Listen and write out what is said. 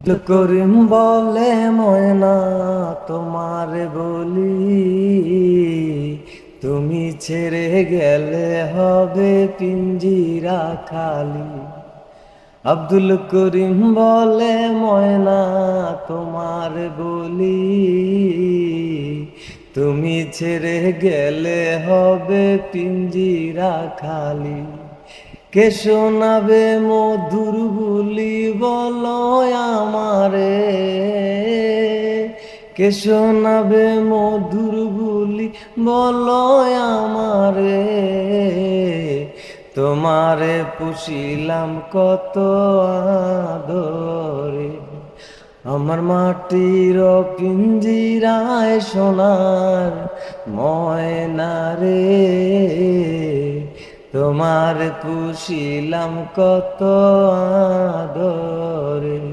করিম বলে ময়না তোমার বলি, তুমি ছেড়ে গেলে হবে পিঞ্জিরা খালি। আব্দুল করিম বলে ময়না তোমার বলি, তুমি ছেড়ে গেলে হবে পিঞ্জিরা খালি। কে শোনাবে মধুর বুলি বলো আমারে, কে শোনাবে মধুর বুলি বলো আমারে। তোমারে পুষিলাম কত আদরে, আমার মাটির পিঞ্জিরায় সোনার ময়না রে। তোমার পুষিলাম কত আদরে।